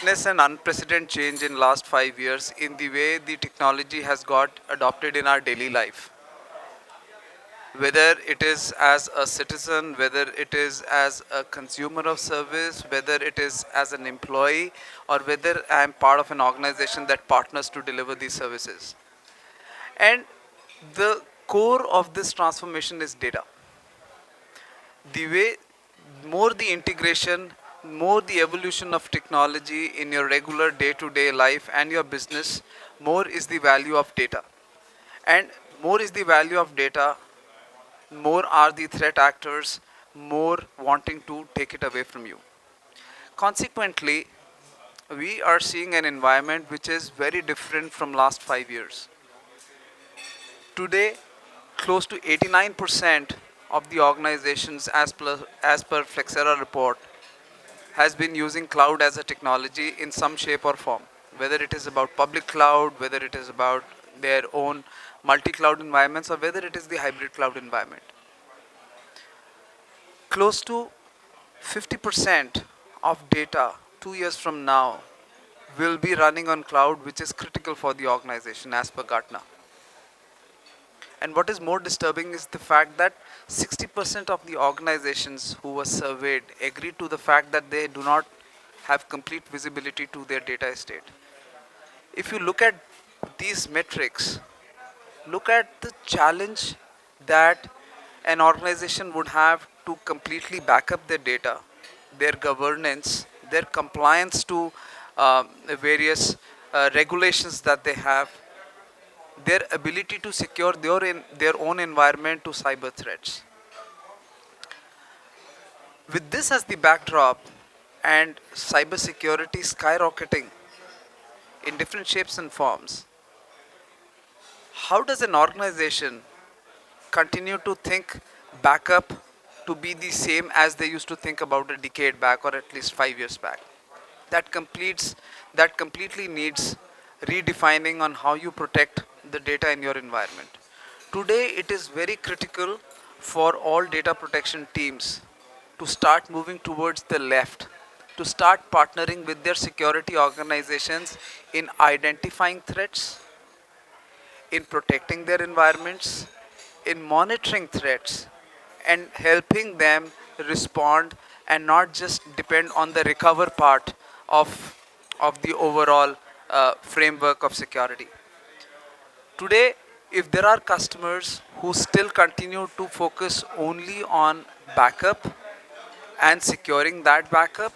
witnessed an unprecedented change in last 5 years in the way the technology has got adopted in our daily life. Whether it is as a citizen, whether it is as a consumer of service, whether it is as an employee, or whether I am part of an organization that partners to deliver these services. And the core of this transformation is data. The way more the integration, more the evolution of technology in your regular day to day life and your business, more is the value of data. And more is the value of data, more are the threat actors, more wanting to take it away from you. Consequently, we are seeing an environment which is very different from last 5 years. Today, close to 89% of the organizations as per Flexera report has been using cloud as a technology in some shape or form. Whether it is about public cloud, whether it is about their own multi-cloud environments, or whether it is the hybrid cloud environment. Close to 50% of data 2 years from now will be running on cloud, which is critical for the organization as per Gartner. And what is more disturbing is the fact that 60% of the organizations who were surveyed agreed to the fact that they do not have complete visibility to their data estate. If you look at these metrics, look at the challenge that an organization would have to completely back up their data, their governance, their compliance to various regulations that they have, their ability to secure their own environment to cyber threats. With this as the backdrop and cybersecurity skyrocketing in different shapes and forms, how does an organization continue to think backup to be the same as they used to think about a decade back or at least 5 years back? That completes that completely needs redefining on how you protect the data in your environment. Today it is very critical for all data protection teams to start moving towards the left, to start partnering with their security organizations in identifying threats, in protecting their environments, in monitoring threats, and helping them respond and not just depend on the recover part of, of the overall framework of security. Today, if there are customers who still continue to focus only on backup and securing that backup,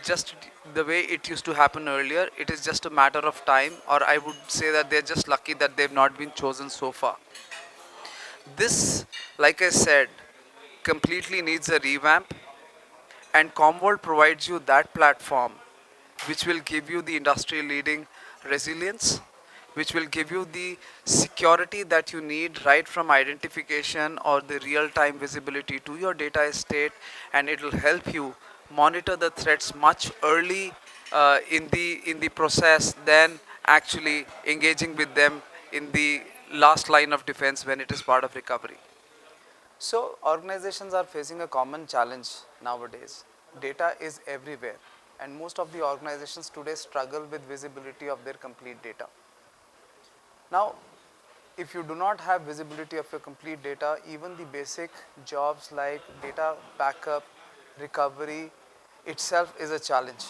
just the way it used to happen earlier, it is just a matter of time, or I would say that they're just lucky that they've not been chosen so far. This, like I said, completely needs a revamp, and Commvault provides you that platform which will give you the industry leading resilience, which will give you the security that you need right from identification or the real time visibility to your data estate, and it will help you monitor the threats much early in the process than actually engaging with them in the last line of defense when it is part of recovery. So, organizations are facing a common challenge nowadays. Data is everywhere, and most of the organizations today struggle with visibility of their complete data. Now, if you do not have visibility of your complete data, even the basic jobs like data backup, recovery itself is a challenge.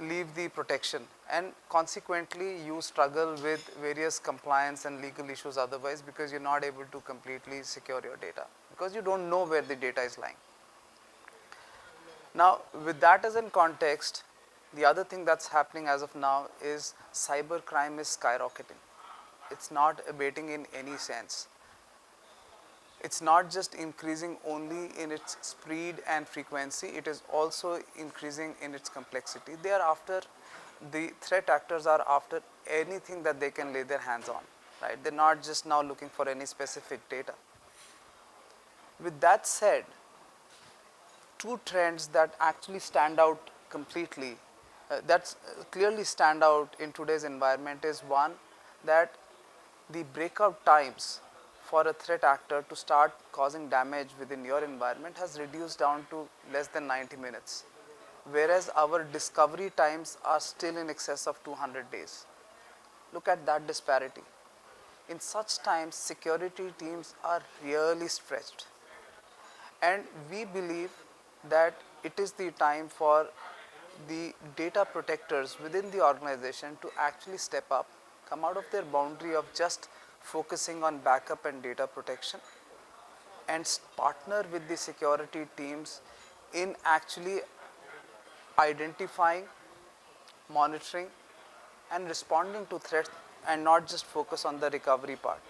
Leave the protection, and consequently you struggle with various compliance and legal issues otherwise, because you're not able to completely secure your data because you don't know where the data is lying. Now, with that as in context, the other thing that's happening as of now is cyber crime is skyrocketing. It's not abating in any sense. It's not just increasing only in its speed and frequency, it is also increasing in its complexity. They are after, the threat actors are after anything that they can lay their hands on, right? They're not just now looking for any specific data. With that said, two trends that actually stand out completely, that clearly stand out in today's environment is one, that the breakout times for a threat actor to start causing damage within your environment has reduced down to less than 90 minutes. whereas our discovery times are still in excess of 200 days. Look at that disparity. In such times, security teams are really stretched. And we believe that it is the time for the data protectors within the organization to actually step up, come out of their boundary of just focusing on backup and data protection, and partner with the security teams in actually identifying, monitoring, and responding to threats, and not just focus on the recovery part.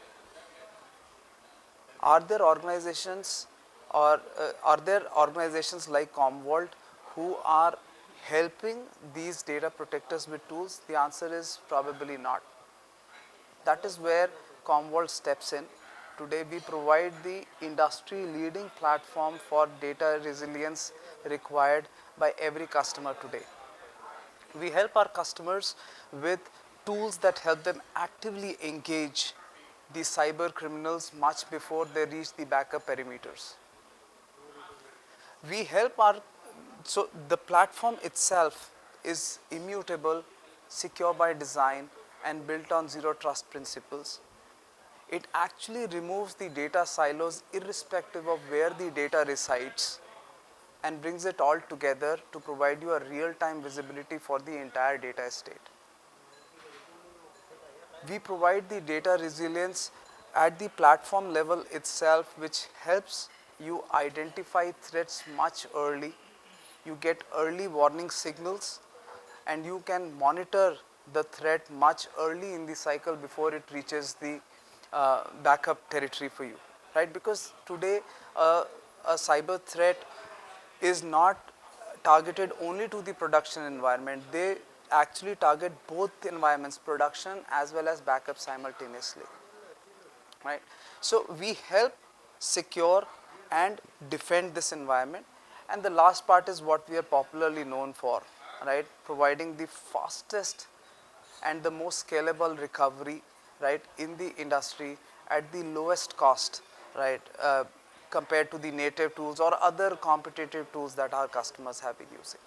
Are there organizations are there organizations like Commvault who are helping these data protectors with tools? The answer is probably not. That is where Commvault steps in. Today we provide the industry leading platform for data resilience required by every customer today. We help our customers with tools that help them actively engage the cyber criminals much before they reach the backup perimeters. We help our, so the platform itself is immutable, secure by design, and built on zero trust principles. It actually removes the data silos irrespective of where the data resides, and brings it all together to provide you a real-time visibility for the entire data estate. We provide the data resilience at the platform level itself, which helps you identify threats much early. You get early warning signals, and you can monitor the threat much early in the cycle before it reaches the backup territory for you, right? Because today a cyber threat is not targeted only to the production environment. They actually target both environments, production as well as backup simultaneously, right? So we help secure and defend this environment. And the last part is what we are popularly known for, right? Providing the fastest and the most scalable recovery, right, in the industry at the lowest cost, right, compared to the native tools or other competitive tools that our customers have been using.